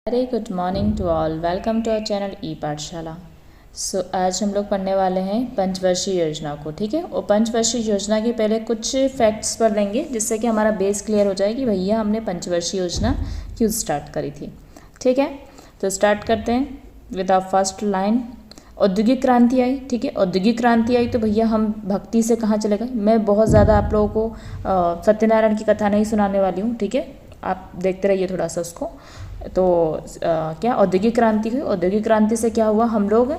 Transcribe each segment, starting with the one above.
Very good morning to all. Welcome to our channel e Pathshala. आज हम लोग पढ़ने वाले हैं पंचवर्षीय योजना को। ठीक है, और पंचवर्षीय योजना के पहले कुछ फैक्ट्स पढ़ लेंगे जिससे कि हमारा बेस क्लियर हो जाए कि भैया हमने पंचवर्षीय योजना क्यों स्टार्ट करी थी। ठीक है, तो स्टार्ट करते हैं विद आवर फर्स्ट लाइन। औद्योगिक क्रांति आई। ठीक है, औद्योगिक क्रांति आई तो भैया हम भक्ति से कहाँ चले गए। मैं बहुत ज़्यादा आप लोगों को सत्यनारायण की कथा नहीं सुनाने वाली हूँ। ठीक है, आप देखते रहिए थोड़ा सा उसको। तो क्या औद्योगिक क्रांति हुई। औद्योगिक क्रांति से क्या हुआ, हम लोग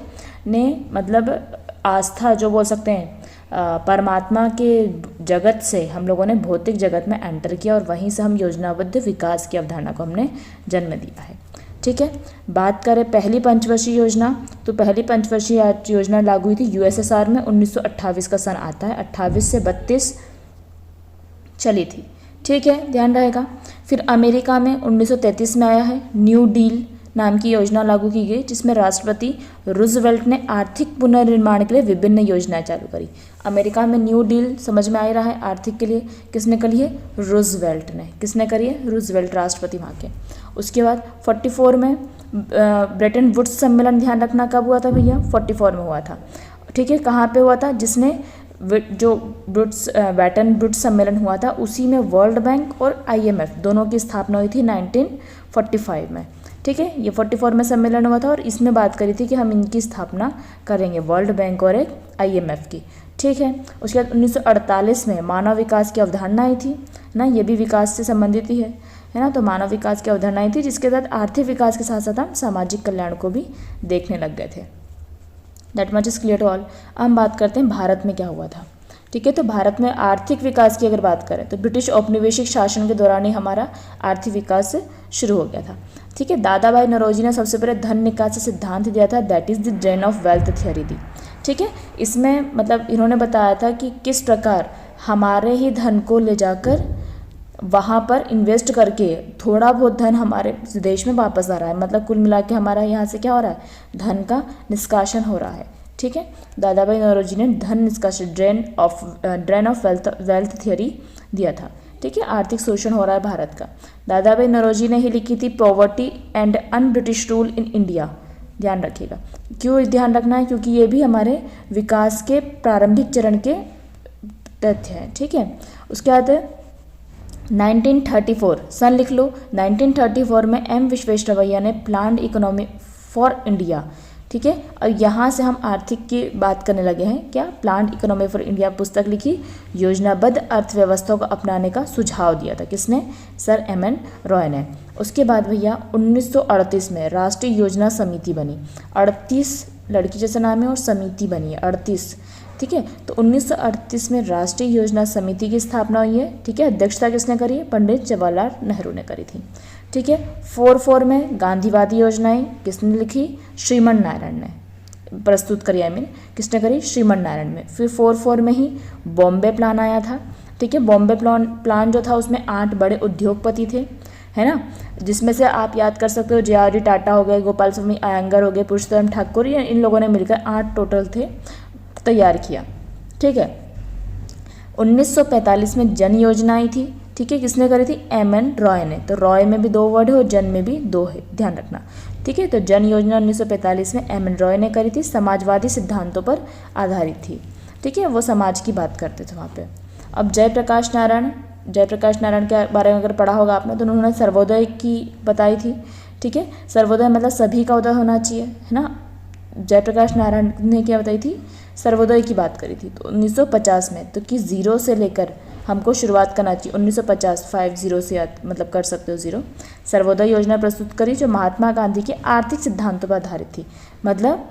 ने मतलब आस्था जो बोल सकते हैं परमात्मा के जगत से हम लोगों ने भौतिक जगत में एंटर किया और वहीं से हम योजनाबद्ध विकास की अवधारणा को हमने जन्म दिया है। ठीक है, बात करें पहली पंचवर्षीय योजना, तो पहली पंचवर्षीय योजना लागू हुई थी यूएसएसआर में 1928 का सन आता है। 28 से 32 चली थी। ठीक है, ध्यान रहेगा। फिर अमेरिका में 1933 में आया है न्यू डील नाम की योजना लागू की गई, जिसमें राष्ट्रपति रूजवेल्ट ने आर्थिक पुनर्निर्माण के लिए विभिन्न योजनाएं चालू करी। अमेरिका में न्यू डील समझ में आ रहा है आर्थिक के लिए किसने करी है, रूजवेल्ट ने। किसने करी है, रूजवेल्ट, राष्ट्रपति वहाँ के। उसके बाद 44 में ब्रेटन वुड्स सम्मेलन, ध्यान रखना कब हुआ था भैया, 44 में हुआ था। ठीक है, कहाँ पे हुआ था, जिसने जो ब्रेटन वुड्स सम्मेलन हुआ था उसी में वर्ल्ड बैंक और आईएमएफ दोनों की स्थापना हुई थी 1945 में। ठीक है, ये 44 में सम्मेलन हुआ था और इसमें बात करी थी कि हम इनकी स्थापना करेंगे, वर्ल्ड बैंक और एक आईएमएफ की। ठीक है, उसके बाद 1948 में मानव विकास की अवधारणा आई थी ना, ये भी विकास से संबंधित ही है ना। तो मानव विकास की अवधारणा आई थी जिसके तहत आर्थिक विकास के साथ साथ हम सामाजिक कल्याण को भी देखने लग गए थे। That much is clear to all. अब हम बात करते हैं भारत में क्या हुआ था। ठीक है, तो भारत में आर्थिक विकास की अगर बात करें तो ब्रिटिश औपनिवेशिक शासन के दौरान ही हमारा आर्थिक विकास शुरू हो गया था। ठीक है, दादा भाई नौरोजी ने सबसे पहले धन निकासी सिद्धांत दिया था, that is the drain of wealth theory दी। ठीक है, इसमें मतलब इन्होंने बताया था कि किस प्रकार हमारे ही धन को ले जाकर वहाँ पर इन्वेस्ट करके थोड़ा बहुत धन हमारे देश में वापस आ रहा है। मतलब कुल मिला के हमारा यहाँ से क्या हो रहा है, धन का निष्कासन हो रहा है। ठीक है, दादा भाई नौरोजी ने धन निष्कासन, ड्रेन ऑफ वेल्थ थ्योरी दिया था। ठीक है, आर्थिक शोषण हो रहा है भारत का। दादा भाई नौरोजी ने ही लिखी थी poverty and un British rule in India. ध्यान रखिएगा, क्यों ध्यान रखना है, क्योंकि ये भी हमारे विकास के प्रारंभिक चरण के तथ्य हैं। ठीक है, उसके बाद 1934 सन लिख लो। 1934 में एम विश्वेश्वरैया ने प्लान्ड इकोनॉमी फॉर इंडिया। ठीक है, और यहाँ से हम आर्थिक की बात करने लगे हैं। क्या, प्लान्ड इकोनॉमी फॉर इंडिया पुस्तक लिखी, योजनाबद्ध अर्थव्यवस्था को अपनाने का सुझाव दिया था। किसने, सर एम.एन. रॉय ने। उसके बाद भैया 1938 में राष्ट्रीय योजना समिति बनी। 38 लड़की जैसा नाम है और समिति बनी है 38। ठीक है, तो 1938 में राष्ट्रीय योजना समिति की स्थापना हुई है। ठीक है, अध्यक्षता किसने करी है, पंडित जवाहरलाल नेहरू ने करी थी। ठीक है, 44 में गांधीवादी योजनाएं किसने लिखी, श्रीमन नारायण ने प्रस्तुत करी। किसने करी, श्रीमन नारायण में। फिर 44 में ही बॉम्बे प्लान आया था। ठीक है, बॉम्बे प्लान जो था उसमें 8 बड़े उद्योगपति थे, है ना, जिसमें से आप याद कर सकते हो जे.आर.डी. टाटा हो गए, गोपाल स्वामी अयंगर हो गए, पुरुषोत्तम ठाकुर, इन लोगों ने मिलकर 8 टोटल थे, तैयार किया। ठीक है, 1945 में जन योजना आई थी। ठीक है, किसने करी थी, एम.एन. रॉय ने। तो रॉय में भी 2 वर्ड है और जन में भी 2 है, ध्यान रखना। ठीक है, तो जन योजना 1945 में एम.एन. रॉय ने करी थी, समाजवादी सिद्धांतों पर आधारित थी। ठीक है, वो समाज की बात करते थे वहाँ पे। अब जयप्रकाश नारायण के बारे में अगर पढ़ा होगा आपने तो उन्होंने सर्वोदय की बताई थी। ठीक है, सर्वोदय मतलब सभी का उदय होना चाहिए, है ना। जयप्रकाश नारायण ने क्या बताई थी, सर्वोदय की बात करी थी। तो 1950 में, तो कि 0 से लेकर हमको शुरुआत करना चाहिए। 1950 50 से मतलब कर सकते हो 0। सर्वोदय योजना प्रस्तुत करी जो महात्मा गांधी के आर्थिक सिद्धांतों पर आधारित थी। मतलब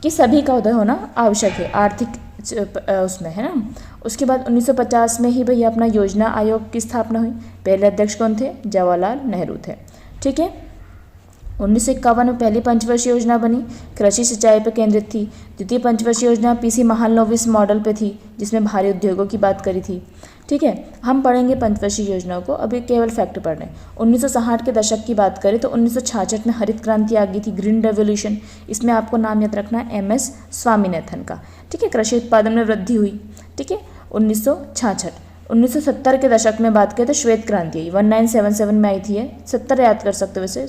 कि सभी का उदय होना आवश्यक है आर्थिक उसमें, है ना। उसके बाद 1950 में ही भैया अपना योजना आयोग की स्थापना हुई। पहले अध्यक्ष कौन थे, जवाहरलाल नेहरू थे। ठीक है, 1951 में पहली पंचवर्षीय योजना बनी, कृषि सिंचाई पर केंद्रित थी। द्वितीय पंचवर्षीय योजना पीसी महालनोबिस मॉडल पे थी, जिसमें भारी उद्योगों की बात करी थी। ठीक है, हम पढ़ेंगे पंचवर्षीय योजनाओं को, अभी केवल फैक्ट पढ़ रहे हैं। 1960 के दशक की बात करें तो 1966 में हरित क्रांति आ गई थी, ग्रीन रेवोल्यूशन। इसमें आपको नाम याद रखना है एम.एस. स्वामीनाथन का। ठीक है, कृषि उत्पादन में वृद्धि हुई। ठीक है, 1966 1970 के दशक में बात करें तो श्वेत क्रांति आई, 1977 में आई थी। 70 याद कर सकते हो, वैसे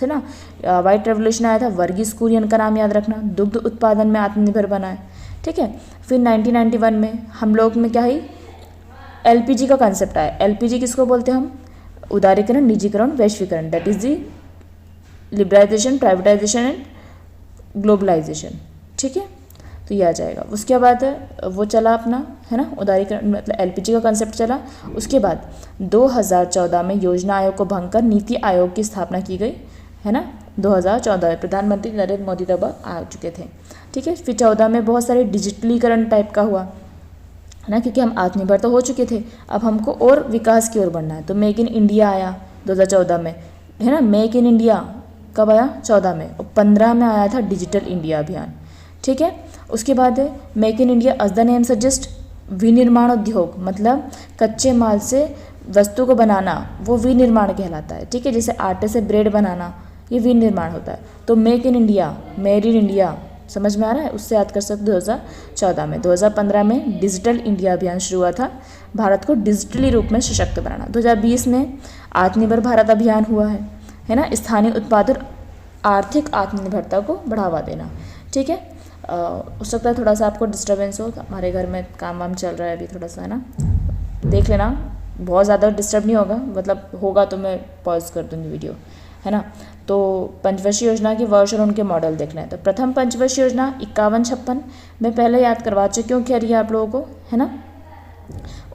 है ना। वाइट रेवोल्यूशन आया था, वर्गीस कुरियन का नाम याद रखना, दुग्ध उत्पादन में आत्मनिर्भर बनाए, ठीक है। फिर 1991 में हम लोग में क्या है, एलपीजी का कंसेप्ट आया। एलपीजी किसको बोलते हैं हम, उदारीकरण, निजीकरण, वैश्वीकरण, that is the liberalisation, privatisation and globalisation, ठीक है। तो ये आ जाएगा। उसके बाद वो चला अपना, है ना, उदारीकरण मतलब एलपीजी का कंसेप्ट चला। उसके बाद 2014 में योजना आयोग को भंग कर नीति आयोग की स्थापना की गई, है ना। 2014 में प्रधानमंत्री नरेंद्र मोदी तब आ चुके थे, ठीक है। फिर 14 में बहुत सारे डिजिटलीकरण टाइप का हुआ, है ना, क्योंकि हम आत्मनिर्भर तो हो चुके थे, अब हमको और विकास की ओर बढ़ना है। तो मेक इन इंडिया आया 2014 में, है ना। मेक इन इंडिया कब आया, 14 में, और 15 में आया था डिजिटल इंडिया अभियान, ठीक है। उसके बाद make in India as the name suggest, विनिर्माण उद्योग, मतलब कच्चे माल से वस्तु को बनाना, वो विनिर्माण कहलाता है, ठीक है। जैसे आटे से ब्रेड बनाना, ये विनिर्माण होता है। तो make in India, made in India, समझ में आ रहा है, उससे याद कर सकते 2014 में। 2015 में डिजिटल इंडिया अभियान शुरू हुआ था, भारत को डिजिटली रूप में सशक्त बनाना। 2020 में आत्मनिर्भर भारत अभियान हुआ है ना, स्थानीय उत्पाद और आर्थिक आत्मनिर्भरता को बढ़ावा देना, ठीक है। हो सकता है थोड़ा सा आपको डिस्टर्बेंस हो, हमारे घर में काम वाम चल रहा है अभी थोड़ा सा, है ना, देख लेना, बहुत ज़्यादा डिस्टर्ब नहीं होगा, मतलब होगा तो मैं पॉज कर दूँगी वीडियो, है ना। तो पंचवर्षीय योजना के वर्ष और उनके मॉडल देखना है। तो प्रथम पंचवर्षीय योजना 51-56 मैं पहले याद करवा चुकी हूँ, कह रही है आप लोगों को, है ना।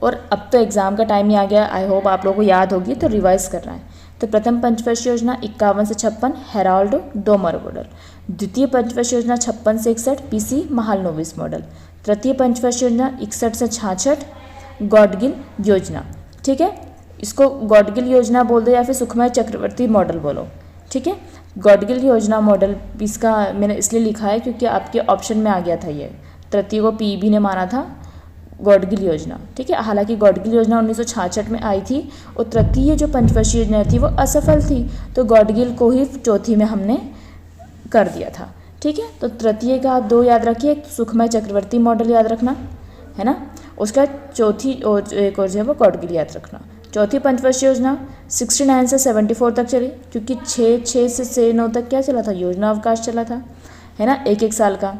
और अब तो एग्ज़ाम का टाइम ही आ गया, आई होप आप लोगों को याद होगी, तो रिवाइज करना है। तो प्रथम पंचवर्षीय योजना 51 से 56 हेराल्ड डोमर मॉडल, द्वितीय पंचवर्षीय योजना 56 से 61 पीसी महालनोबिस मॉडल, तृतीय पंचवर्षीय योजना 61 से 66 गॉडगिल योजना, ठीक है। इसको गॉडगिल योजना बोल दो या फिर सुखमय चक्रवर्ती मॉडल बोलो, ठीक है। गॉडगिल योजना मॉडल, इसका मैंने इसलिए लिखा है क्योंकि आपके ऑप्शन में आ गया था ये, तृतीय को पीईबी ने माना था गॉडगिल योजना, ठीक है। हालांकि गॉडगिल योजना 1966 में आई थी और तृतीय जो पंचवर्षीय योजना थी वो असफल थी, तो गॉडगिल को ही चौथी में हमने कर दिया था, ठीक है। तो तृतीय का आप 2 याद रखिए, एक सुखमय चक्रवर्ती मॉडल याद रखना, है ना। उसका चौथी और एक और जो है वो गॉडगिल याद रखना। चौथी पंचवर्षीय योजना 69 से 74 तक चली, क्योंकि 6 से 9 तक क्या चला था, योजना अवकाश चला था, है ना, 1-1 साल का।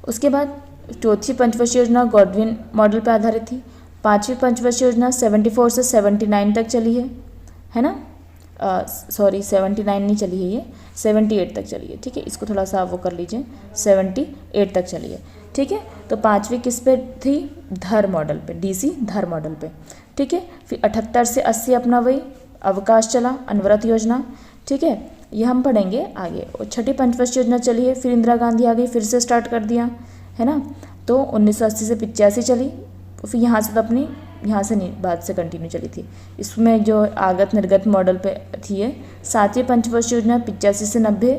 उसके बाद चौथी पंचवर्षीय योजना गॉडविन मॉडल पर आधारित थी। पांचवी पंचवर्षीय योजना 74 से 79 तक चली है ना, सॉरी 79 नहीं चली है, ये 78 तक चली है, ठीक है। इसको थोड़ा सा वो कर लीजिए, 78 तक चली है, ठीक है। तो पांचवी किस पे थी, धर मॉडल पे, डीसी धर मॉडल पे, ठीक है। फिर 78 से 80 अपना वही अवकाश चला, अनवरत योजना, ठीक है, ये हम पढ़ेंगे आगे। और छठी पंचवर्षीय योजना चली है, फिर इंदिरा गांधी आ गई, फिर से स्टार्ट कर दिया, है ना। तो 1980 से 85 चली, फिर यहाँ से तो अपनी यहाँ से नहीं, बाद से कंटिन्यू चली थी। इसमें जो आगत निर्गत मॉडल पे थी ये। सातवीं पंचवर्षीय योजना 85 से 90,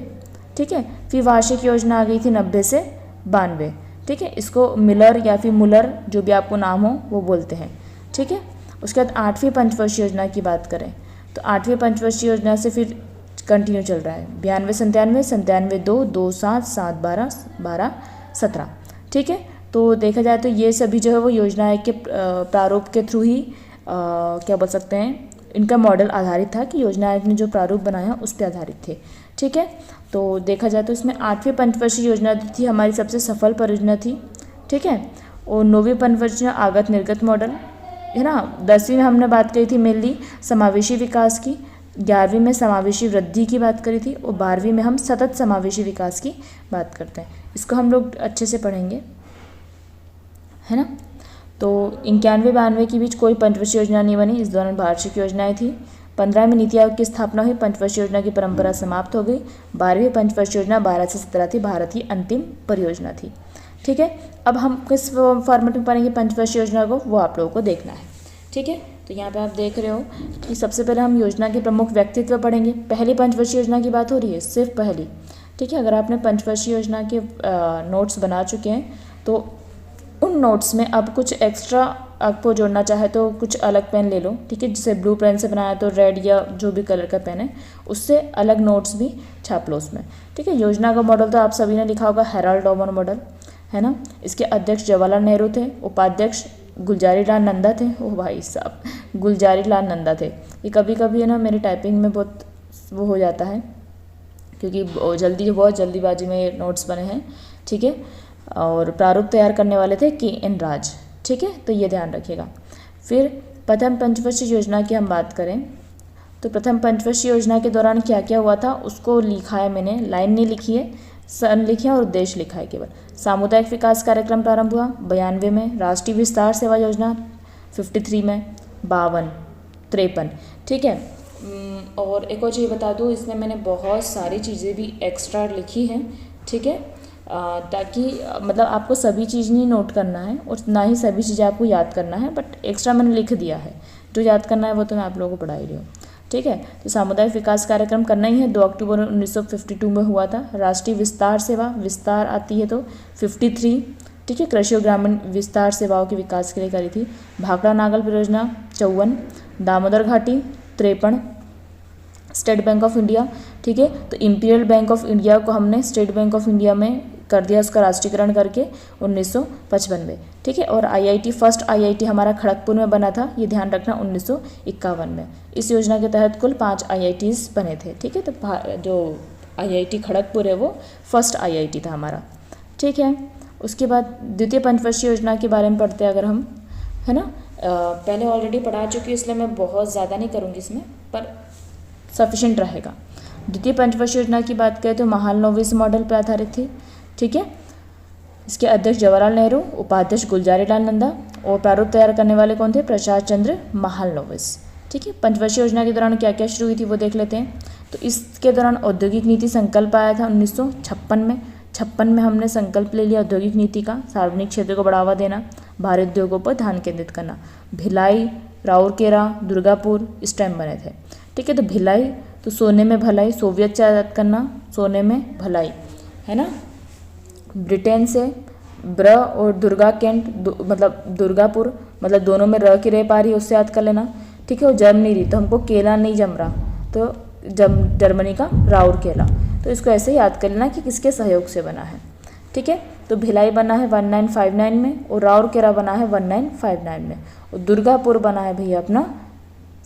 ठीक है। फिर वार्षिक योजना आ गई थी 90 से 92, ठीक है। इसको मिलर या फिर मुलर, जो भी आपको नाम हो वो बोलते हैं, ठीक है। उसके बाद आठवीं पंचवर्षीय योजना की बात करें तो आठवीं पंचवर्षीय योजना से फिर कंटिन्यू चल रहा है 92, 97, 2, 2, 7, 7, 12, 12, 17, ठीक है। तो देखा जाए तो ये सभी जो है वो योजना के प्रारूप के थ्रू ही क्या बोल सकते हैं, इनका मॉडल आधारित था कि योजना आयोग ने जो प्रारूप बनाया उस पर आधारित थे, ठीक है। तो देखा जाए तो इसमें आठवीं पंचवर्षीय योजना थी हमारी सबसे सफल परियोजना थी, ठीक है। और 9वीं पंचवर्षीय आगत निर्गत मॉडल, है ना। 10वीं में हमने बात करी थी मेनली समावेशी विकास की, 11वीं में समावेशी वृद्धि की बात करी थी, और 12वीं में हम सतत समावेशी विकास की बात करते हैं। इसको हम लोग अच्छे से पढ़ेंगे, है ना। तो 91-92 के बीच कोई पंचवर्षीय योजना नहीं बनी, इस दौरान वार्षिक योजनाएं थी। 15 में नीति आयोग की स्थापना हुई, पंचवर्षीय योजना की परंपरा समाप्त हो गई। 12वीं पंचवर्षीय योजना 12 से 17 थी, भारत की अंतिम परियोजना थी, ठीक है। अब हम किस फॉर्मेट में पढ़ेंगे पंचवर्षीय योजना को, वो आप लोगों को देखना है, ठीक है। तो यहाँ पे आप देख रहे हो कि सबसे पहले हम योजना के प्रमुख व्यक्तित्व पढ़ेंगे। पहली पंचवर्षीय योजना की बात हो रही है, सिर्फ पहली, ठीक है। अगर आपने पंचवर्षीय योजना के नोट्स बना चुके हैं तो उन नोट्स में अब कुछ एक्स्ट्रा आपको जोड़ना चाहे तो कुछ अलग पेन ले लो, ठीक है। जैसे ब्लू पेन से बनाया तो रेड या जो भी कलर का पेन है उससे अलग नोट्स भी छाप लो उसमें, ठीक है। योजना का मॉडल तो आप सभी ने लिखा होगा, हेराल्ड डोमर मॉडल, है ना। इसके अध्यक्ष जवाहरलाल नेहरू थे, उपाध्यक्ष गुलजारी लाल नंदा थे, ओ भाई साहब गुलजारी लाल नंदा थे। ये कभी कभी है ना मेरी टाइपिंग में बहुत वो हो जाता है, क्योंकि बहुत जल्दीबाजी में ये नोट्स बने हैं, ठीक है। और प्रारूप तैयार करने वाले थे KN राज, ठीक है, तो ये ध्यान रखिएगा। फिर प्रथम पंचवर्षीय योजना की हम बात करें तो प्रथम पंचवर्षीय योजना के दौरान क्या क्या हुआ था उसको लिखा है मैंने, लाइन नहीं लिखी है, सन लिखे और उद्देश्य लिखा है केवल। सामुदायिक विकास कार्यक्रम प्रारंभ हुआ 92 में, राष्ट्रीय विस्तार सेवा योजना 53 में, 52, 53, ठीक है। और एक और चीज़ बता दूँ, इसमें मैंने बहुत सारी चीज़ें भी एक्स्ट्रा लिखी हैं, ठीक है, ताकि मतलब आपको सभी चीज़ नहीं नोट करना है और ना ही सभी चीज़ें आपको याद करना है, बट एक्स्ट्रा मैंने लिख दिया है, जो याद करना है वो तो मैं आप लोगों को पढ़ा ही रही हूँ, ठीक है। तो सामुदायिक विकास कार्यक्रम करना ही है, 2 अक्टूबर 1952 में हुआ था। राष्ट्रीय विस्तार सेवा, विस्तार आती है तो 53, ठीक है, कृषि और ग्रामीण विस्तार सेवाओं के विकास के लिए करी थी। भाखड़ा नागल परियोजना 54, दामोदर घाटी 53, स्टेट बैंक ऑफ इंडिया, ठीक है, तो इंपीरियल बैंक ऑफ इंडिया को हमने स्टेट बैंक ऑफ इंडिया में कर दिया, उसका राष्ट्रीयकरण करके 1955 में, ठीक है। और IIT, फर्स्ट IIT हमारा खड़गपुर में बना था, ये ध्यान रखना, 1951 में। इस योजना के तहत कुल 5 IITs बने थे, ठीक है। तो जो IIT खड़गपुर है वो फर्स्ट IIT था हमारा, ठीक है। उसके बाद द्वितीय पंचवर्षीय योजना के बारे में पढ़ते हैं अगर हम, है ना। पहले ऑलरेडी पढ़ा चुकी हूँ, इसलिए मैं बहुत ज़्यादा नहीं करूँगी इसमें, पर सफिशेंट रहेगा। द्वितीय पंचवर्षीय योजना की बात करें तो महालनोबिस मॉडल पर आधारित थी, ठीक है। इसके अध्यक्ष जवाहरलाल नेहरू, उपाध्यक्ष गुलजारीलाल नंदा और प्रारूप तैयार करने वाले कौन थे? प्रसाद चंद्र महालनोबिस, ठीक है। पंचवर्षीय योजना के दौरान क्या क्या शुरू हुई थी वो देख लेते हैं। तो इसके दौरान औद्योगिक नीति संकल्प आया था 1956 में। 56 में हमने संकल्प ले लिया औद्योगिक नीति का, सार्वजनिक क्षेत्र को बढ़ावा देना, भारी उद्योगों पर ध्यान केंद्रित करना। भिलाई, राउरकेला, दुर्गापुर इस टाइम बने थे, ठीक है। तो भिलाई तो सोने में भलाई, सोवियत से आज़ाद करना, सोने में भलाई, है ना। ब्रिटेन से ब्र और दुर्गा कैंट, मतलब दुर्गापुर, मतलब दोनों में र की रह पा रही है, उससे याद कर लेना, ठीक है। और जर्मनी रही तो हमको केला नहीं जम रहा, तो जर्मनी का राउरकेला, तो इसको ऐसे याद कर लेना कि किसके सहयोग से बना है, ठीक है। तो भिलाई बना है 1959 में और राउरकेला बना है 1959 में और दुर्गापुर बना है भैया अपना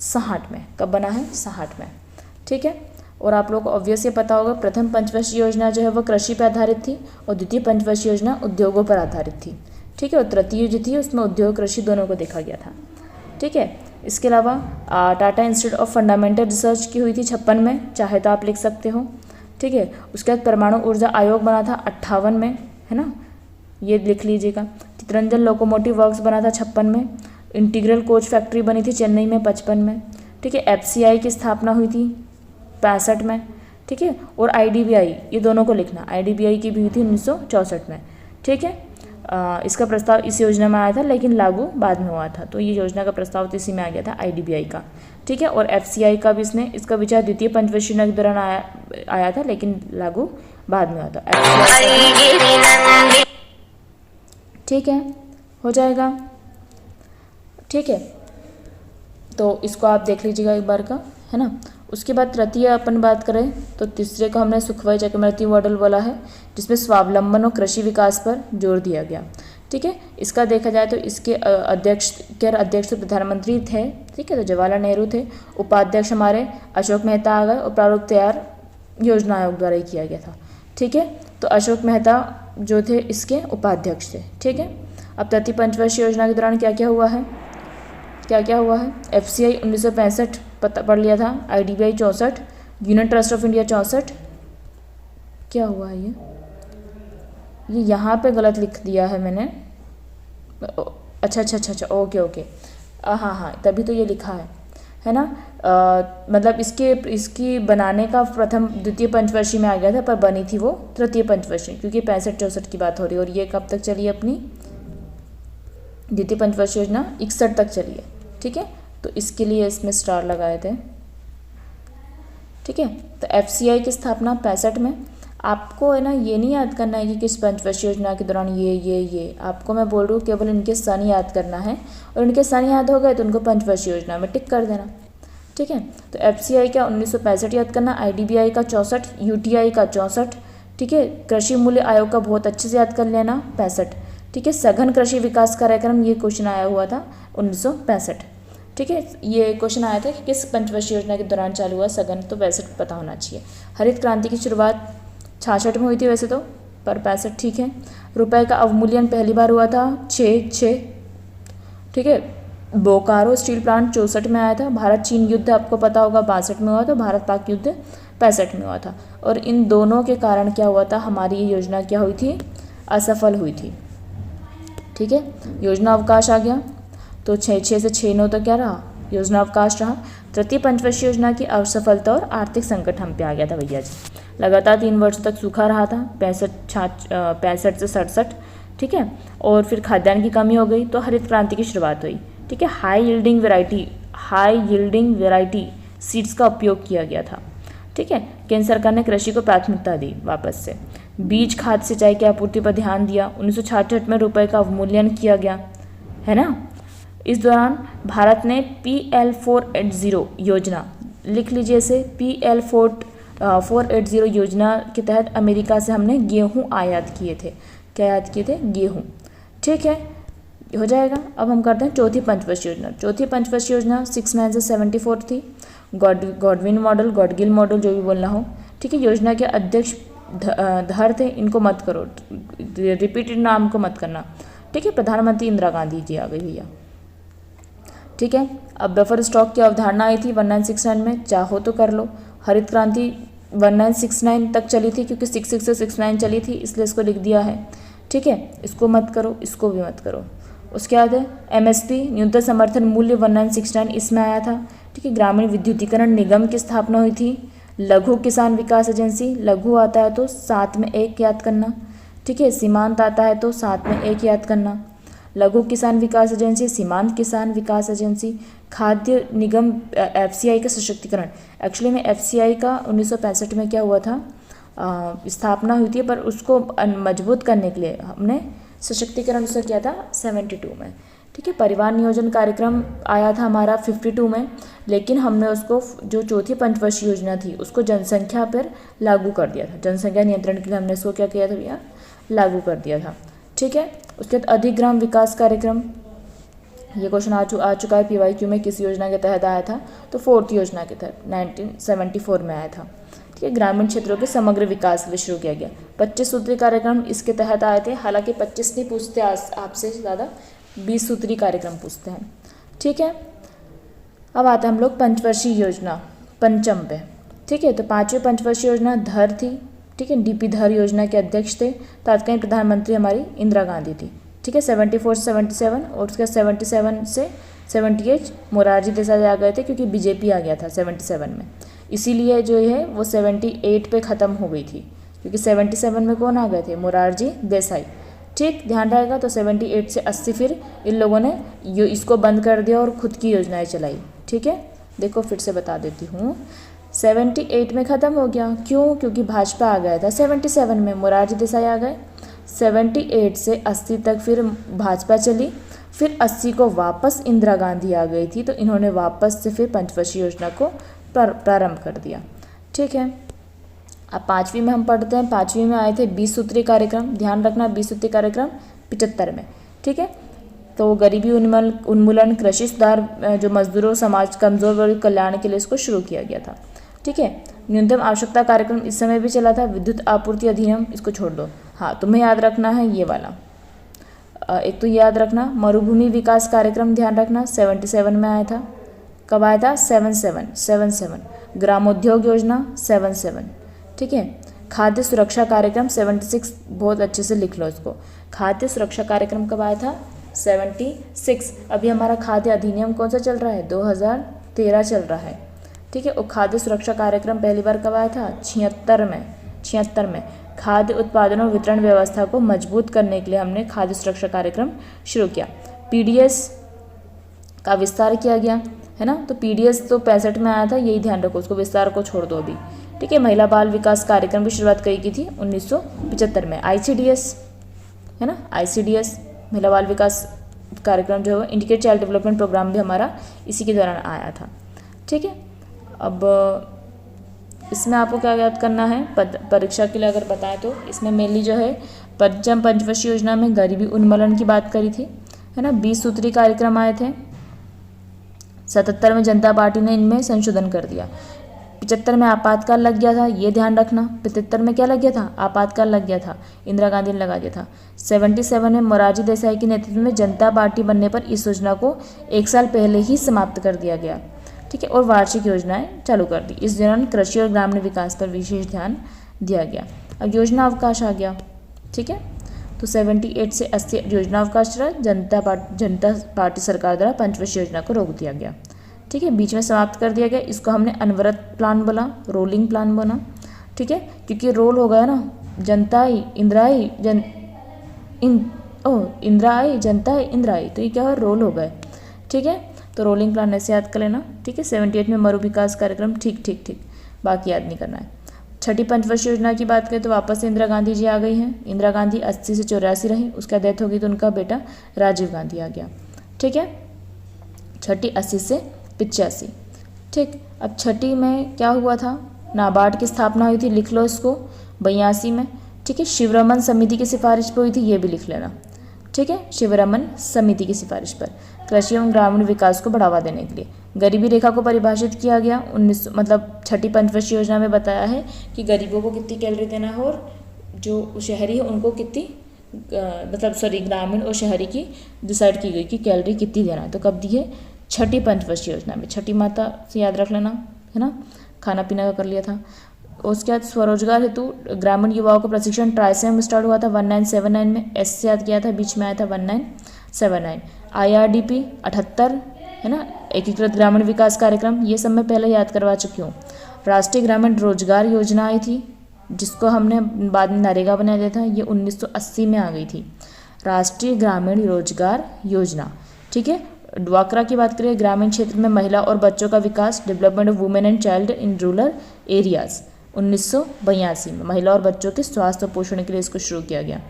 60 में। कब बना है? 60 में, ठीक है। और आप लोग को ऑब्वियस ये पता होगा, प्रथम पंचवर्षीय योजना जो है वो कृषि पर आधारित थी और द्वितीय पंचवर्षीय योजना उद्योगों पर आधारित थी, ठीक है। और तृतीय जो थी उसमें उद्योग कृषि दोनों को देखा गया था, ठीक है। इसके अलावा Tata institute of fundamental research की हुई थी 56 में, चाहे तो आप लिख सकते हो, ठीक है। उसके बाद परमाणु ऊर्जा आयोग बना था 58 में, है ना, ये लिख लीजिएगा। चितरंजन लोकोमोटिव वर्क्स बना था 56 में। इंटीग्रल कोच फैक्ट्री बनी थी चेन्नई में 55 में, ठीक है। FCI की स्थापना हुई थी 65 में, ठीक है। और IDBI, ये दोनों को लिखना, IDBI की भी हुई थी 1964 में, ठीक है। इसका प्रस्ताव इस योजना में आया था लेकिन लागू बाद में हुआ था, तो ये योजना का प्रस्ताव तो इसी में आ गया था IDBI का, ठीक है। और FCI का भी इसका विचार द्वितीय पंचवर्षीय योजना के दौरान आया था लेकिन लागू बाद में हुआ था। ठीक है, हो जाएगा, ठीक है। तो इसको आप देख लीजिएगा एक बार का, है ना। उसके बाद तृतीय अपन बात करें तो तीसरे को हमने सुखभाई चक्रवर्ती मॉडल बोला है, जिसमें स्वावलंबन और कृषि विकास पर जोर दिया गया, ठीक है। इसका देखा जाए तो इसके अध्यक्ष प्रधानमंत्री थे, ठीक है, तो जवाहरलाल नेहरू थे। उपाध्यक्ष हमारे अशोक मेहता आ गए और प्रारूप तैयार योजना आयोग द्वारा ही किया गया था, ठीक है। तो अशोक मेहता जो थे इसके उपाध्यक्ष थे, ठीक है। अब तृतीय पंचवर्षीय योजना के दौरान क्या क्या हुआ है, FCI 1965 पढ़ लिया था, IDBI 64, union trust of India 64, क्या हुआ है ये यहाँ पे गलत लिख दिया है मैंने, अच्छा, ओके, हाँ, तभी तो ये लिखा है ना। मतलब इसकी बनाने का प्रथम द्वितीय पंचवर्षीय में आ गया था, पर बनी थी वो तृतीय पंचवर्षीय, क्योंकि 65-64 की बात हो रही है। और ये कब तक चली है अपनी द्वितीय पंचवर्षीय योजना? 61 तक चली है, ठीक है। तो इसके लिए इसमें स्टार लगाए थे, ठीक है। तो FCI की स्थापना 65 में। आपको है ना ये नहीं याद करना है कि किस पंचवर्षीय योजना के दौरान ये आपको मैं बोल रही हूँ केवल इनके सन याद करना है, और इनके सन याद हो गए तो उनको पंचवर्षीय योजना में टिक कर देना, ठीक है। तो FCI का 1965 याद करना, IDBI का 64, UTI का 64, ठीक है। कृषि मूल्य आयोग का बहुत अच्छे से याद कर लेना 65, ठीक है। सघन कृषि विकास कार्यक्रम, ये क्वेश्चन आया हुआ था 1965, ठीक है, ये क्वेश्चन आया था कि किस पंचवर्षीय योजना के दौरान चालू हुआ सघन, तो 62 पता होना चाहिए। हरित क्रांति की शुरुआत 66 में हुई थी वैसे तो, पर 65 ठीक है। रुपए का अवमूल्यन पहली बार हुआ था 6, ठीक है। बोकारो स्टील प्लांट 64 में आया था। भारत चीन युद्ध आपको पता होगा 62 में हुआ था। भारत पाक युद्ध 65 में हुआ था। और इन दोनों के कारण क्या हुआ था, हमारी ये योजना क्या हुई थी, असफल हुई थी, ठीक है। योजना अवकाश आ गया, तो 6 से 6-9 तक क्या रहा, योजना अवकाश रहा। तृतीय पंचवर्षीय योजना की असफलता और आर्थिक संकट हम पे आ गया था भैया जी। लगातार 3 वर्ष तक सूखा रहा था, 65 से 67, ठीक है। और फिर खाद्यान्न की कमी हो गई, तो हरित क्रांति की शुरुआत हुई, ठीक है। हाई यील्डिंग वेराइटी सीड्स का उपयोग किया गया था, ठीक है। केंद्र सरकार ने कृषि को प्राथमिकता दी वापस से। बीज खाद सिंचाई की आपूर्ति पर ध्यान दिया। 1966 में रुपए का अवमूल्यन किया गया, है ना। इस दौरान भारत ने PL480 योजना, लिख लीजिए इसे, PL480 योजना के तहत अमेरिका से हमने गेहूं आयात किए थे। क्या आयात किए थे, गेहूं, ठीक है, हो जाएगा। अब हम करते हैं चौथी पंचवर्षीय योजना। चौथी पंचवर्षीय योजना 69 से 74 थी। गॉडगिल मॉडल जो भी बोलना हो, ठीक है। योजना के अध्यक्ष धर थे, इनको मत करो, रिपीटेड नाम को मत करना, ठीक है। प्रधानमंत्री इंदिरा गांधी जी आ गई भैया, ठीक है। अब बफर स्टॉक की अवधारणा आई थी 1969 में, चाहो तो कर लो। हरित क्रांति 1969 तक चली थी, क्योंकि 66 से 69 चली थी, इसलिए इसको लिख दिया है, ठीक है। इसको मत करो, इसको भी मत करो। उसके बाद है MSP, न्यूनतम समर्थन मूल्य 1969 इसमें आया था, ठीक है। ग्रामीण विद्युतीकरण निगम की स्थापना हुई थी। लघु किसान विकास एजेंसी, लघु आता है तो साथ में 1 याद करना, ठीक है। सीमांत आता है तो साथ में 1 याद करना। लघु किसान विकास एजेंसी, सीमांत किसान विकास एजेंसी। खाद्य निगम FCI का सशक्तिकरण, एक्चुअली में FCI का 1965 में क्या हुआ था, स्थापना हुई थी, पर उसको मजबूत करने के लिए हमने सशक्तिकरण उसका किया था 72 में, ठीक है। परिवार नियोजन कार्यक्रम आया था हमारा 52 में, लेकिन हमने उसको, जो चौथी पंचवर्षीय योजना थी, उसको जनसंख्या पर लागू कर दिया था। जनसंख्या नियंत्रण के लिए हमने इसको क्या किया था भैया, लागू कर दिया था, ठीक है। उसके बाद अधिग्राम विकास कार्यक्रम, ये क्वेश्चन आ चुका है PYQ में, किस योजना के तहत आया था, तो 4th योजना के तहत 1974 में आया था, ठीक है। ग्रामीण क्षेत्रों के समग्र विकास के लिए शुरू किया गया। 25 सूत्री कार्यक्रम इसके तहत आए थे, हालांकि 25 नहीं पूछते आपसे ज़्यादा, 20 सूत्री कार्यक्रम पूछते हैं, ठीक है। अब आते हैं हम लोग पंचवर्षीय योजना पंचम पे, ठीक है। तो 5वीं पंचवर्षीय योजना धर थी, ठीक है। DP धर योजना के अध्यक्ष थे। तत्कालीन प्रधानमंत्री हमारी इंदिरा गांधी थी, ठीक है। 74 से 77, और उसके 77 से 78 मोरारजी देसाई आ गए थे, क्योंकि BJP आ गया था 77 में, इसीलिए जो है वो 78 पे ख़त्म हो गई थी, क्योंकि 77 में कौन आ गए थे, मोरारजी देसाई, ठीक, ध्यान रहेगा। तो 78 से 80 फिर इन लोगों ने इसको बंद कर दिया और खुद की योजनाएं चलाई, ठीक है। देखो फिर से बता देती हूँ, 78 में ख़त्म हो गया, क्यों, क्योंकि भाजपा आ गया था 77 में, मोरारजी देसाई आ गए। 78 से 80 तक फिर भाजपा चली, फिर 80 को वापस इंदिरा गांधी आ गई थी, तो इन्होंने वापस से फिर पंचवर्षीय योजना को प्रारंभ कर दिया, ठीक है। अब 5वीं में हम पढ़ते हैं। 5वीं में आए थे 20 सूत्री कार्यक्रम, ध्यान रखना 20 सूत्री कार्यक्रम 75 में, ठीक है। तो गरीबी उन्मूलन, कृषि सुधार, जो मजदूरों, समाज कमजोर वर्ग कल्याण के लिए इसको शुरू किया गया था, ठीक है। न्यूनतम आवश्यकता कार्यक्रम इस समय भी चला था। विद्युत आपूर्ति अधिनियम, इसको छोड़ दो, हाँ तुम्हें याद रखना है ये वाला, एक तो याद रखना। मरुभूमि विकास कार्यक्रम ध्यान रखना 77 में आया था। कब आया था, 77। ग्रामोद्योग योजना 77, ठीक है। खाद्य सुरक्षा कार्यक्रम 76, बहुत अच्छे से लिख लो इसको। खाद्य सुरक्षा कार्यक्रम कब आया था, 76। अभी हमारा खाद्य अधिनियम कौन सा चल रहा है, 2013 चल रहा है, ठीक है। और खाद्य सुरक्षा कार्यक्रम पहली बार कब आया था, 76 में। खाद्य उत्पादन और वितरण व्यवस्था को मजबूत करने के लिए हमने खाद्य सुरक्षा कार्यक्रम शुरू किया। PDS का विस्तार किया गया, है ना। तो PDS तो 65 में आया था, यही ध्यान रखो, उसको विस्तार को छोड़ दो अभी, ठीक है। महिला बाल विकास कार्यक्रम की शुरुआत की थी 1975 में। ICDS है ना, ICDS महिला बाल विकास कार्यक्रम जो है, इंडिकेट चाइल्ड डेवलपमेंट प्रोग्राम भी हमारा इसी के दौरान आया था, ठीक है। अब इसमें आपको क्या याद करना है, परीक्षा के लिए अगर बताएं तो इसमें मेनली जो है पंचम पंचवर्षीय योजना में गरीबी उन्मूलन की बात करी थी, है ना। 20 सूत्री कार्यक्रम आए थे, 77 में जनता पार्टी ने इनमें संशोधन कर दिया। 75 में आपातकाल लग गया था, ये ध्यान रखना। 75 में क्या लग गया था? आपातकाल लग गया था, इंदिरा गांधी ने लगा दिया था। 77 में मोरारजी देसाई के नेतृत्व में जनता पार्टी बनने पर इस योजना को 1 साल पहले ही समाप्त कर दिया गया, ठीक है, और वार्षिक योजनाएं चालू कर दी। इस दौरान कृषि और ग्रामीण विकास पर विशेष ध्यान दिया गया। अब योजना अवकाश आ गया, ठीक है, तो 78 से 80 योजना अवकाश रहा। जनता पार्टी सरकार द्वारा पंचवर्षीय योजना को रोक दिया गया, ठीक है, बीच में समाप्त कर दिया गया। इसको हमने अनवरत प्लान बोला, रोलिंग प्लान बोला, ठीक है, क्योंकि रोल हो गया ना, जनता आई इंदिरा आई इंदिरा आई जनता आई इंदिरा आई, तो ये क्या हुआ? रोल हो गए, ठीक है, तो रोलिंग प्लान ऐसे याद कर लेना, ठीक है। 78 में मरु विकास कार्यक्रम, ठीक, बाकी याद नहीं करना है। छठी पंचवर्षीय योजना की बात करें तो वापस से इंदिरा गांधी जी आ गई हैं। इंदिरा गांधी 80 से 84 रही, उसका डेथ हो गई तो उनका बेटा राजीव गांधी आ गया, ठीक है। छठी 80 से 85, ठीक। अब छठी में क्या हुआ था? नाबार्ड की स्थापना हुई थी, लिख लो इसको, 82 में, ठीक है। शिवरमन समिति की सिफारिश पर हुई थी, ये भी लिख लेना, ठीक है, शिवरमन समिति की सिफारिश पर। कृषि एवं ग्रामीण विकास को बढ़ावा देने के लिए गरीबी रेखा को परिभाषित किया गया। 19 मतलब छठी पंचवर्षीय योजना में बताया है कि गरीबों को कितनी कैलोरी देना है और जो शहरी है उनको कितनी ग्रामीण और शहरी की डिसाइड की गई कि कैलोरी कितनी देना है। तो कब दी है? छठी पंचवर्षीय योजना में। छठी माता से याद रख लेना, है ना, खाना पीना का कर लिया था। उसके बाद स्वरोजगार हेतु ग्रामीण युवाओं का प्रशिक्षण ट्राइसे में स्टार्ट हुआ था 1979 में, एस से याद किया था, बीच में आया था 1979। IRDP 78, है ना, एकीकृत ग्रामीण विकास कार्यक्रम, ये सब मैं पहले याद करवा चुकी हूँ। राष्ट्रीय ग्रामीण रोजगार योजना आई थी, जिसको हमने बाद में नरेगा बना दिया था, ये 1980 में आ गई थी, राष्ट्रीय ग्रामीण रोजगार योजना, ठीक है। ड्वाक्रा की बात करें, ग्रामीण क्षेत्र में महिला और बच्चों का विकास, development of women and child in rural areas, 1982 में महिला और बच्चों के स्वास्थ्य और पोषण के लिए इसको शुरू किया गया,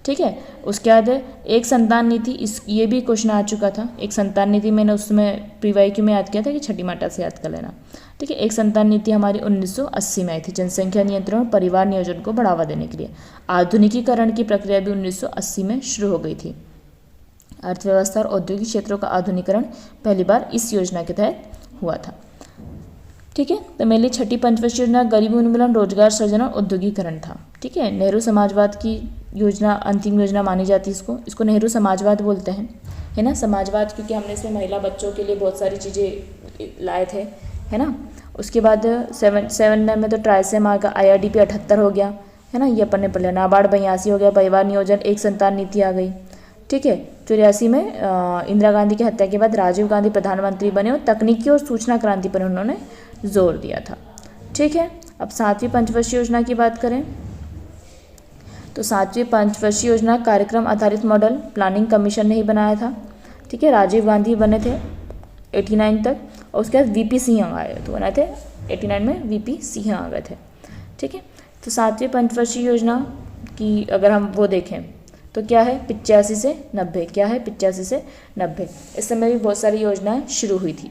ठीक है। उसके बाद एक संतान नीति, इस ये भी क्वेश्चन आ चुका था। एक संतान नीति मैंने उसमें प्रीवाईक्यू में याद किया था कि छठी माता से याद कर लेना, ठीक है। एक संतान नीति हमारी 1980 में आई थी, जनसंख्या नियंत्रण और परिवार नियोजन को बढ़ावा देने के लिए। आधुनिकीकरण की प्रक्रिया भी 1980 में शुरू हो गई थी। अर्थव्यवस्था और औद्योगिक क्षेत्रों का आधुनिकीकरण पहली बार इस योजना के तहत हुआ था, ठीक है। तो मेरे लिए छठी पंचवर्षीय योजना गरीबी उन्मूलन, रोजगार सृजन और औद्योगिकरण था, ठीक है। नेहरू समाजवाद की योजना अंतिम योजना मानी जाती है, इसको नेहरू समाजवाद बोलते हैं, है ना, समाजवाद, क्योंकि हमने इसमें महिला बच्चों के लिए बहुत सारी चीज़ें लाए थे, है ना। उसके बाद 79 में तो ट्राइसेम आ गया, IRDP 78 हो गया, है ना, ये अपन ने पढ़ लिया। नाबार्ड 82 हो गया, परिवार नियोजन, एक संतान नीति आ गई, ठीक है। 84 में इंदिरा गांधी की हत्या के बाद राजीव गांधी प्रधानमंत्री बने और तकनीकी और सूचना क्रांति पर उन्होंने जोर दिया था, ठीक है। अब 7वीं पंचवर्षीय योजना की बात करें तो 7वीं पंचवर्षीय योजना कार्यक्रम आधारित मॉडल प्लानिंग कमीशन ने ही बनाया था, ठीक है। राजीव गांधी बने थे 89 तक, और उसके बाद VP सिंह आए तो बनाए थे 89 में, VP सिंह आ गए थे, ठीक है। तो 7वीं पंचवर्षीय योजना की अगर हम वो देखें तो क्या है, 85 से 90, क्या है 85 से 90। इस समय भी बहुत सारी योजनाएं शुरू हुई थी।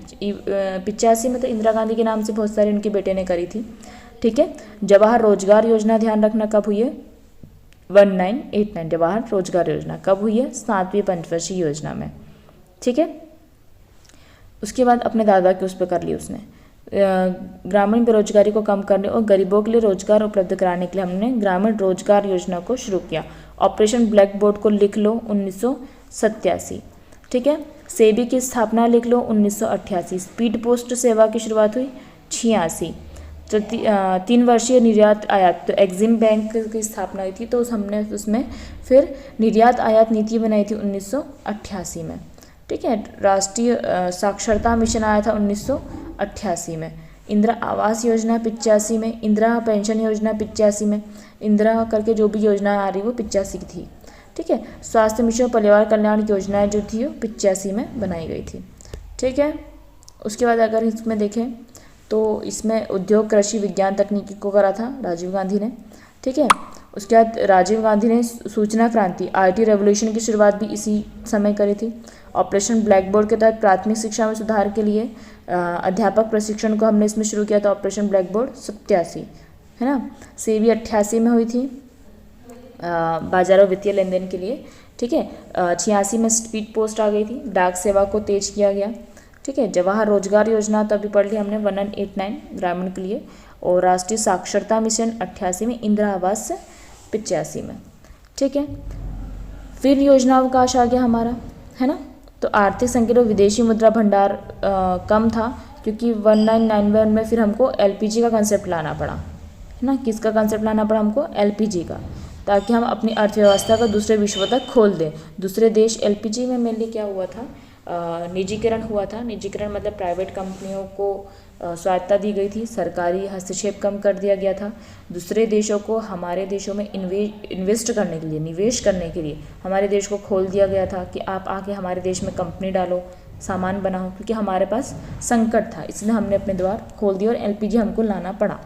85 में तो इंदिरा गांधी के नाम से बहुत सारी उनके बेटे ने करी थी, ठीक है। जवाहर रोजगार योजना ध्यान रखना कब हुई है, 1989 जवाहर रोजगार योजना कब हुई है, 7वीं पंचवर्षीय योजना में, ठीक है। उसके बाद अपने दादा के उस पर कर ली उसने, ग्रामीण बेरोजगारी को कम करने और गरीबों के लिए रोजगार उपलब्ध कराने के लिए हमने ग्रामीण रोजगार योजना को शुरू किया। ऑपरेशन ब्लैक बोर्ड को लिख लो 1987, ठीक है। सेबी की स्थापना लिख लो 1988। स्पीड पोस्ट सेवा की शुरुआत हुई 86। तो 3 वर्षीय निर्यात आयात, तो एग्जिम बैंक की स्थापना हुई थी, तो हमने उसमें फिर निर्यात आयात नीति बनाई थी 1988 में, ठीक है। राष्ट्रीय साक्षरता मिशन आया था 1988 में। इंदिरा आवास योजना 85 में, इंदिरा पेंशन योजना 85 में, इंदिरा करके जो भी योजना आ रही वो 85 की थी, ठीक है। स्वास्थ्य मिशन परिवार कल्याण योजनाएं जो थी वो 85 में बनाई गई थी, ठीक है। उसके बाद अगर इसमें देखें तो इसमें उद्योग कृषि विज्ञान तकनीकी को करा था राजीव गांधी ने, ठीक है। उसके बाद राजीव गांधी ने सूचना क्रांति IT रेवोल्यूशन की शुरुआत भी इसी समय करी थी। ऑपरेशन ब्लैक बोर्ड के तहत प्राथमिक शिक्षा में सुधार के लिए अध्यापक प्रशिक्षण को हमने इसमें शुरू किया था, ऑपरेशन ब्लैक बोर्ड 87, है ना। सेबी 88 में हुई थी बाजारों वित्तीय लेन देन के लिए, ठीक है। 86 में स्पीड पोस्ट आ गई थी, डाक सेवा को तेज किया गया, ठीक है। जवाहर रोजगार योजना तो अभी पढ़ लिया हमने 1989 ग्रामीण के लिए, और राष्ट्रीय साक्षरता मिशन 88 में, इंदिरा आवास 85 में, ठीक है। फिर योजना अवकाश आ गया हमारा, है ना। तो आर्थिक संकट और विदेशी मुद्रा भंडार कम था, क्योंकि 1991 में फिर हमको एलपीजी का कंसेप्ट लाना पड़ा, है ना। किसका कंसेप्ट लाना पड़ा हमको? एलपीजी का, ताकि हम अपनी अर्थव्यवस्था को दूसरे विश्व तक खोल दें। दूसरे देश एलपीजी में मेनली क्या हुआ था, निजीकरण हुआ था। निजीकरण मतलब प्राइवेट कंपनियों को स्वायत्तता दी गई थी, सरकारी हस्तक्षेप कम कर दिया गया था। दूसरे देशों को हमारे देशों में इन्वेस्ट करने के लिए, निवेश करने के लिए हमारे देश को खोल दिया गया था कि आप आके हमारे देश में कंपनी डालो, सामान बनाओ, क्योंकि हमारे पास संकट था, इसलिए हमने अपने द्वार खोल दिए और एलपीजी हमको लाना पड़ा,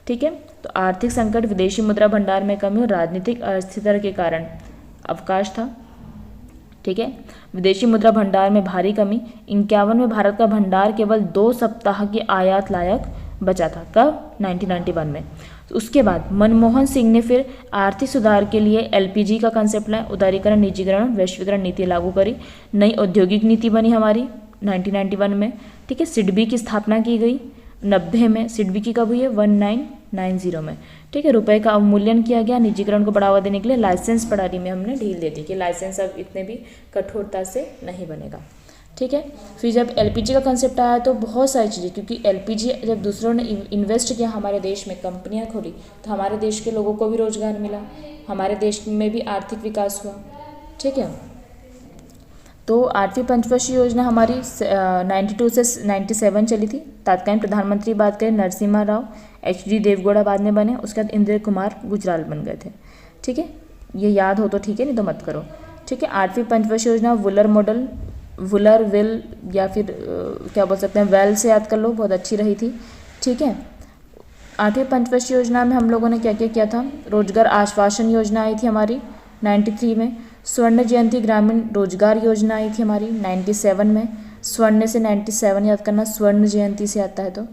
ठीक है। तो आर्थिक संकट, विदेशी मुद्रा भंडार में कमी और राजनीतिक अस्थिरता के कारण अवकाश था, ठीक है। विदेशी मुद्रा भंडार में भारी कमी, 51 में भारत का भंडार केवल 2 सप्ताह की आयात लायक बचा था। कब? 1991 में। तो उसके बाद मनमोहन सिंह ने फिर आर्थिक सुधार के लिए एलपीजी का कंसेप्ट लाया, उदारीकरण, निजीकरण, वैश्वीकरण नीति लागू करी, नई औद्योगिक नीति बनी हमारी 1991 में, ठीक है। सिडबी की स्थापना की गई 90 में, सिडबी की कब हुई है? 1990 में, ठीक है। रुपए का अवमूल्यन किया गया, निजीकरण को बढ़ावा देने के लिए लाइसेंस प्रणाली में हमने ढील दे दी कि लाइसेंस अब इतने भी कठोरता से नहीं बनेगा, ठीक है। फिर जब एलपीजी का कंसेप्ट आया तो बहुत सारी चीज़ें, क्योंकि एलपीजी जब दूसरों ने इन्वेस्ट किया हमारे देश में, कंपनियां खोली, तो हमारे देश के लोगों को भी रोजगार मिला, हमारे देश में भी आर्थिक विकास हुआ, ठीक है। तो 8वीं पंचवर्षीय योजना हमारी 92 से 97 चली थी। तत्कालीन प्रधानमंत्री बात करें नरसिम्हा राव, HD देवगौड़ा बाद में बने, उसके बाद इंदिरा कुमार गुजराल बन गए थे, ठीक है। ये याद हो तो ठीक है, नहीं तो मत करो, ठीक है। 8वीं पंचवर्षीय योजना वुलर मॉडल, वुलर विल या फिर क्या बोल सकते हैं, वेल से याद कर लो, बहुत अच्छी रही थी, ठीक है। 8वीं पंचवर्षीय योजना में हम लोगों ने क्या क्या किया था? रोजगार आश्वासन योजना आई थी हमारी 93 में, स्वर्ण जयंती ग्रामीण रोजगार योजना आई थी हमारी 97 में। स्वर्ण से 97 याद करना, स्वर्ण जयंती से आता है तो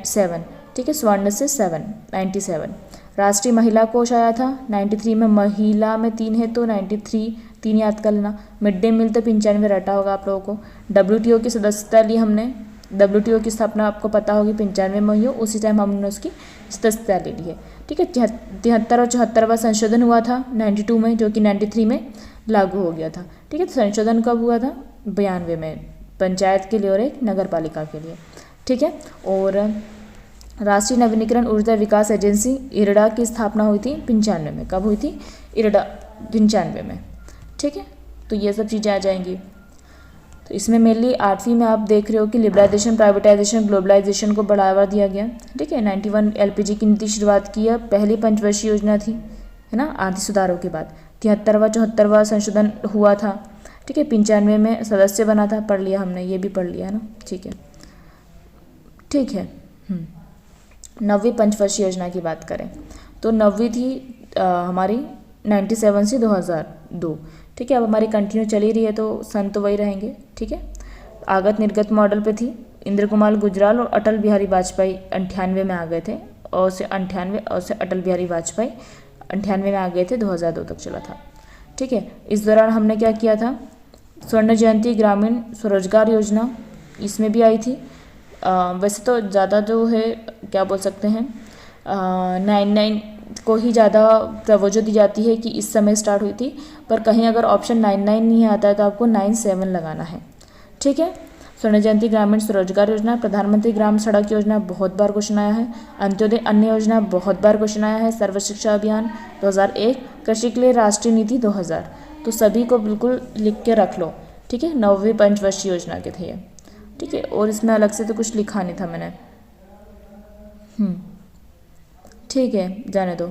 7, ठीक है। स्वर्ण से 7, 97। राष्ट्रीय महिला कोष आया था 93 में, महिला में 3 है तो 93 3 याद कर लेना। मिड डे मील तो 95 रटा होगा आप लोगों को। WTO की सदस्यता ली हमने, WTO की स्थापना आपको पता होगी 95 में हुई हो, उसी टाइम हमने उसकी सदस्यता ले ली है, ठीक है। 73 और 74वां संशोधन हुआ था 92 में, जो कि 93 में लागू हो गया था, ठीक है। तो संशोधन कब हुआ था? 92 में, पंचायत के लिए और एक नगर पालिका के लिए, ठीक है। और राष्ट्रीय नवीनीकरण ऊर्जा विकास एजेंसी इरडा की स्थापना हुई थी 95 में। कब हुई थी? इरडा 95 में, ठीक है। तो ये सब चीज़ें आ जाएंगी। तो इसमें मेनली 8वीं में आप देख रहे हो कि लिबरलाइजेशन, प्राइवेटाइजेशन, ग्लोबलाइजेशन को बढ़ावा दिया गया, ठीक है। 91 एलपीजी की नीति शुरुआत की है, पहली पंचवर्षीय योजना थी, है ना, आर्थिक सुधारों के बाद। 73वां 74वां संशोधन हुआ था, ठीक है। 95 में सदस्य बना था, पढ़ लिया हमने, ये भी पढ़ लिया है ना, ठीक है, ठीक है। 9वीं पंचवर्षीय योजना की बात करें तो 9वीं थी हमारी 97 से 2002, ठीक है। अब हमारी कंटिन्यू चली रही है तो सन तो वही रहेंगे, ठीक है। आगत निर्गत मॉडल पे थी, इंदिरा कुमार गुजराल और अटल बिहारी वाजपेयी 98 में आ गए थे, और से 98 और से अटल बिहारी वाजपेयी 98 में आ गए थे, 2002 तक चला था, ठीक है। इस दौरान हमने क्या किया था? स्वर्ण जयंती ग्रामीण स्वरोजगार योजना, इसमें भी आई थी। वैसे तो ज़्यादा जो है क्या बोल सकते हैं 99 को ही ज़्यादा तवज्जो दी जाती है कि इस समय स्टार्ट हुई थी, पर कहीं अगर ऑप्शन 99 नहीं आता है तो आपको 97 लगाना है, ठीक है। स्वर्ण जयंती ग्रामीण स्वरोजगार योजना, प्रधानमंत्री ग्राम सड़क योजना बहुत बार क्वेश्चन आया है, अंत्योदय अन्न योजना बहुत बार क्वेश्चन आया है, सर्व शिक्षा अभियान 2001, कृषि के लिए राष्ट्रीय नीति 2000। तो सभी को बिल्कुल लिख के रख लो, ठीक है। 9वीं पंचवर्षीय योजना के थे ये, ठीक है। और इसमें अलग से तो कुछ लिखा नहीं था मैंने, ठीक है, जाने दो।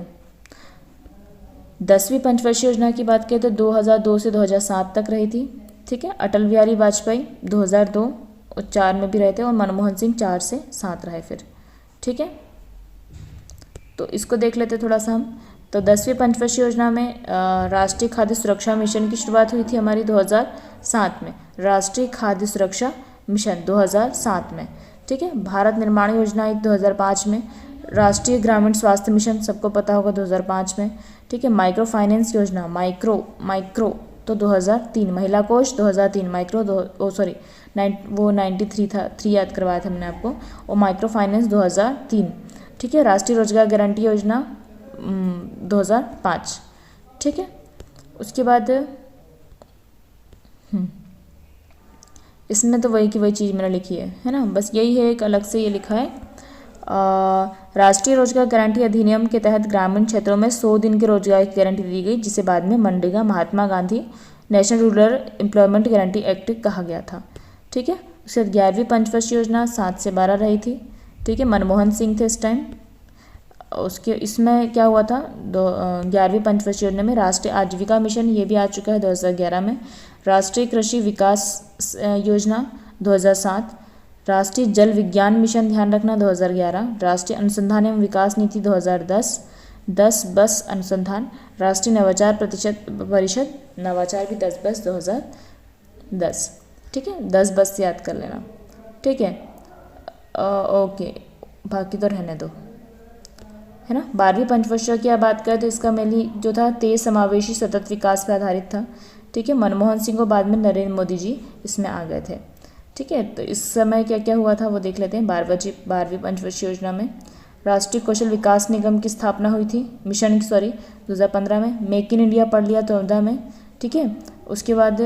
10वीं पंचवर्षीय योजना की बात करें तो 2002 से 2007 तक रही थी, ठीक है। अटल बिहारी वाजपेयी 2002 और 4 में भी रहे थे, और मनमोहन सिंह 4 से 7 रहे फिर, ठीक है। तो इसको देख लेते थोड़ा सा हम। तो 10वीं पंचवर्षीय योजना में राष्ट्रीय खाद्य सुरक्षा मिशन की शुरुआत हुई थी हमारी 2007 में, राष्ट्रीय खाद्य सुरक्षा मिशन 2007 में, ठीक है। भारत निर्माण योजना आई 2005 में, राष्ट्रीय ग्रामीण स्वास्थ्य मिशन सबको पता होगा 2005 में, ठीक है। माइक्रो फाइनेंस योजना, माइक्रो तो 2003, महिला कोष 2003, माइक्रो 93 था, 3 याद करवाया था मैंने आपको, और माइक्रो फाइनेंस 2003, ठीक है। राष्ट्रीय रोजगार गारंटी योजना 2005, ठीक है। उसके बाद इसमें तो वही की वही चीज़ मैंने लिखी है ना, बस यही है, एक अलग से ये लिखा है। राष्ट्रीय रोजगार गारंटी अधिनियम के तहत ग्रामीण क्षेत्रों में 100 दिन के रोजगार की गारंटी दी गई, जिसे बाद में MNREGA, Mahatma Gandhi national rural employment guarantee act कहा गया था, ठीक है। उसके बाद 11वीं पंचवर्षीय योजना 7 से 12 रही थी, ठीक है। मनमोहन सिंह थे इस टाइम। उसके इसमें क्या हुआ था, 11वीं पंचवर्षीय योजना में राष्ट्रीय आजीविका मिशन, ये भी आ चुका है 2011 में। राष्ट्रीय कृषि विकास योजना 2007, राष्ट्रीय जल विज्ञान मिशन ध्यान रखना 2011, राष्ट्रीय अनुसंधान एवं विकास नीति 2010, 10 बस अनुसंधान, राष्ट्रीय नवाचार परिषद, नवाचार भी 10 बस 2010, ठीक है। 10 बस से याद कर लेना, ठीक है। ओके, बाकी तो रहने दो, है ना। 12वीं पंचवर्षीय की बात करें तो इसका मेनली जो था तेज समावेशी सतत विकास पर आधारित था, ठीक है। मनमोहन सिंह को बाद में नरेंद्र मोदी जी इसमें आ गए थे, ठीक है। तो इस समय क्या क्या हुआ था वो देख लेते हैं। 12वीं पंचवर्षीय योजना में राष्ट्रीय कौशल विकास निगम की स्थापना हुई थी, 2015 में। मेक इन इंडिया पढ़ लिया 14 में, ठीक है। उसके बाद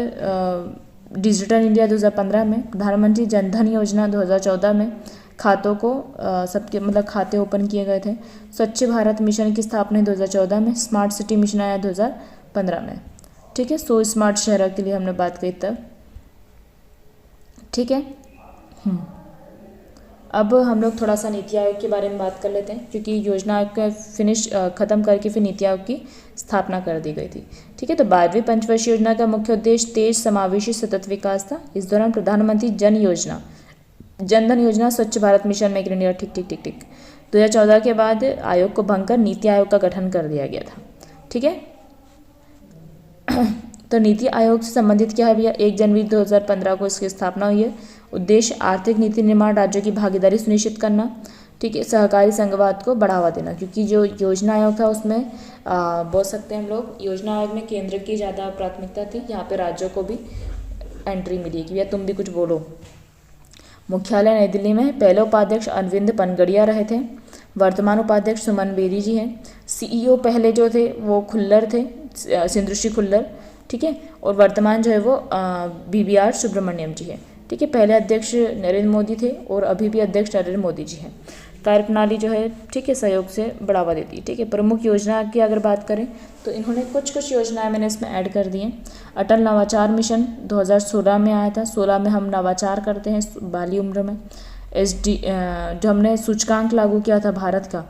डिजिटल इंडिया 2015 में, प्रधानमंत्री जनधन योजना 2014 में, खातों को सबके मतलब खाते ओपन किए गए थे। स्वच्छ भारत मिशन की स्थापना 2014 में, स्मार्ट सिटी मिशन आया 2015 में, ठीक है। 100 स्मार्ट शहरों के लिए हमने बात की तब, ठीक है। अब हम लोग थोड़ा सा नीति आयोग के बारे में बात कर लेते हैं, क्योंकि योजना आयोग का ख़त्म करके फिर नीति आयोग की स्थापना कर दी गई थी, ठीक है। तो 12वीं पंचवर्षीय योजना का मुख्य उद्देश्य तेज समावेशी सतत विकास था। इस दौरान प्रधानमंत्री जनधन योजना, स्वच्छ Bharat mission, make in India, ठीक 2014 के बाद आयोग को भंग कर नीति आयोग का गठन कर दिया गया था, ठीक है। तो नीति आयोग से संबंधित क्या है भैया, 1 जनवरी 2015 को इसकी स्थापना हुई है। उद्देश्य आर्थिक नीति निर्माण, राज्यों की भागीदारी सुनिश्चित करना, ठीक है। सहकारी संघवाद को बढ़ावा देना, क्योंकि जो योजना आयोग था उसमें बोल सकते हैं हम लोग, योजना आयोग में केंद्र की ज़्यादा प्राथमिकता थी, यहाँ पे राज्यों को भी एंट्री मिली कि भैया तुम भी कुछ बोलो। मुख्यालय नई दिल्ली में। पहले उपाध्यक्ष अरविंद पनगड़िया रहे थे, वर्तमान उपाध्यक्ष सुमन बेरी जी हैं। CEO पहले जो थे वो खुल्लर थे, सिंधुश्री खुल्लर, ठीक है। और वर्तमान जो है वो BBR सुब्रमण्यम जी है, ठीक है। पहले अध्यक्ष नरेंद्र मोदी थे और अभी भी अध्यक्ष नरेंद्र मोदी जी हैं। कार्यप्रणाली जो है, ठीक है, सहयोग से बढ़ावा देती है, ठीक है। प्रमुख योजना की अगर बात करें तो इन्होंने कुछ योजनाएं मैंने इसमें ऐड कर दी हैं। अटल नवाचार मिशन 2016 में आया था, 16 में हम नवाचार करते हैं बाली उम्र में। जो हमने सूचकांक लागू किया था भारत का,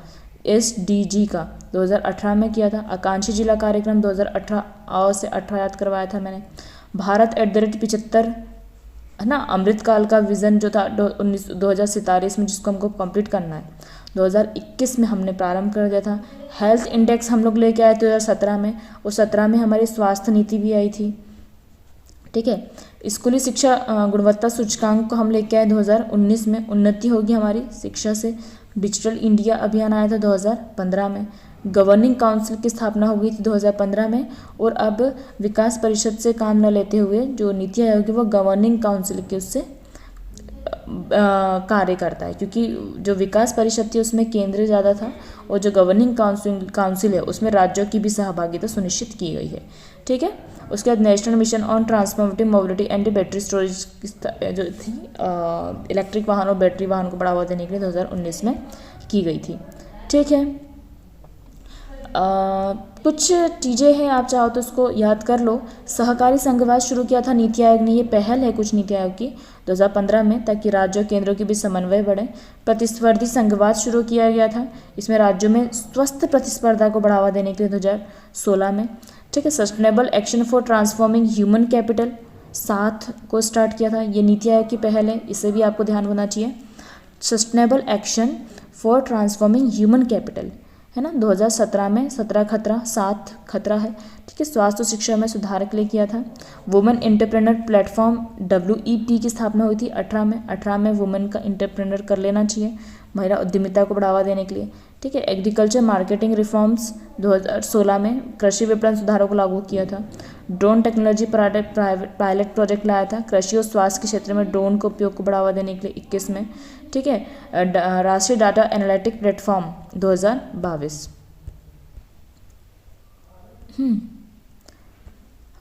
SDG का 2018 में किया था। आकांक्षी जिला कार्यक्रम 2018 से 18 याद करवाया था मैंने। भारत @75, है ना। अमृतकाल का विज़न जो था 2047 में, जिसको हमको कंप्लीट करना है, 2021 में हमने प्रारंभ कर दिया था। हेल्थ इंडेक्स हम लोग लेके आए 2017 में, और 17 में हमारी स्वास्थ्य नीति भी आई थी, ठीक है। स्कूली शिक्षा गुणवत्ता सूचकांक को हम लेके आए 2019 में, उन्नति होगी हमारी शिक्षा से। डिजिटल इंडिया अभियान आया था 2015 में। गवर्निंग काउंसिल की स्थापना हो गई थी 2015 में, और अब विकास परिषद से काम न लेते हुए जो नीति आयोग है वो गवर्निंग काउंसिल के उससे कार्य करता है, क्योंकि जो विकास परिषद थी उसमें केंद्र ज़्यादा था, और जो गवर्निंग काउंसिल है उसमें राज्यों की भी सहभागिता सुनिश्चित की गई है, ठीक है। उसके बाद national mission on transformative mobility and battery storage जो थी, इलेक्ट्रिक वाहन और बैटरी वाहन को बढ़ावा देने के लिए 2019 में की गई थी, ठीक है। कुछ चीज़ें हैं, आप चाहो तो उसको याद कर लो। सहकारी संघवाद शुरू किया था नीति आयोग ने, ये पहल है कुछ नीति आयोग की 2015 में, ताकि राज्यों केंद्रों के बीच समन्वय बढ़े। प्रतिस्पर्धी संघवाद शुरू किया गया था, इसमें राज्यों में स्वस्थ प्रतिस्पर्धा को बढ़ावा देने के लिए 2016 में, ठीक है। Sustainable action for transforming human capital 7 को स्टार्ट किया था, ये नीति आयोग की पहल है, इसे भी आपको ध्यान होना चाहिए। Sustainable action for transforming human capital, है ना, 2017 में 17 खतरा 7 खतरा है, ठीक है। स्वास्थ्य और शिक्षा में सुधार के लिए किया था। वुमेन एंटरप्रेन्योर प्लेटफॉर्म WEP की स्थापना हुई थी 18 में वुमेन का एंटरप्रेन्योर कर लेना चाहिए, महिला उद्यमिता को बढ़ावा देने के लिए, ठीक है। एग्रीकल्चर मार्केटिंग रिफॉर्म्स 2016 में कृषि विपणन सुधारों को लागू किया था। ड्रोन टेक्नोलॉजी पायलट प्रोजेक्ट लाया था। कृषि और स्वास्थ्य के क्षेत्र में ड्रोन के उपयोग को बढ़ावा देने के लिए 21 में, ठीक है। राष्ट्रीय डाटा एनालिटिक प्लेटफॉर्म 2022।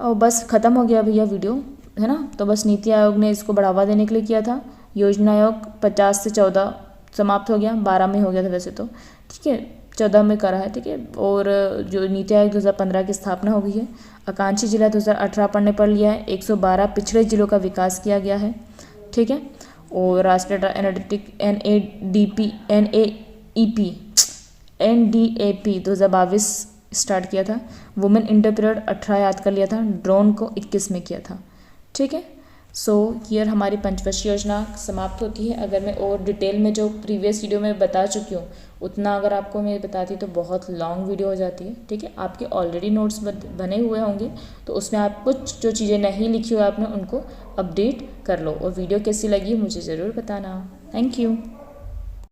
और बस ख़त्म हो गया भैया वीडियो, है ना। तो बस नीति आयोग ने इसको बढ़ावा देने के लिए किया था। योजना आयोग 50 से 14 समाप्त हो गया, 12 में हो गया था वैसे तो, ठीक है, 14 में करा है, ठीक है। और जो नीति आयोग 2015 की स्थापना हो गई है। आकांक्षी जिला 2018 पढ़ने पर लिया है। 112 पिछड़े जिलों का विकास किया गया है, ठीक है। और राष्ट्रीय डाटा एनालिटिक NDAP 2022 स्टार्ट किया था। वुमेन इंटरप्रेन्योर 18 याद कर लिया था। ड्रोन को 21 में किया था, ठीक है। सो हियर हमारी पंचवर्षीय योजना समाप्त होती है। अगर मैं और डिटेल में जो प्रीवियस वीडियो में बता चुकी हूँ उतना अगर आपको मैं बताती तो बहुत लॉन्ग वीडियो हो जाती है, ठीक है। आपके ऑलरेडी नोट्स बने हुए होंगे तो उसमें आप कुछ जो चीज़ें नहीं लिखी हुई आपने उनको अपडेट कर लो। और वीडियो कैसी लगी मुझे ज़रूर बताना। Thank you.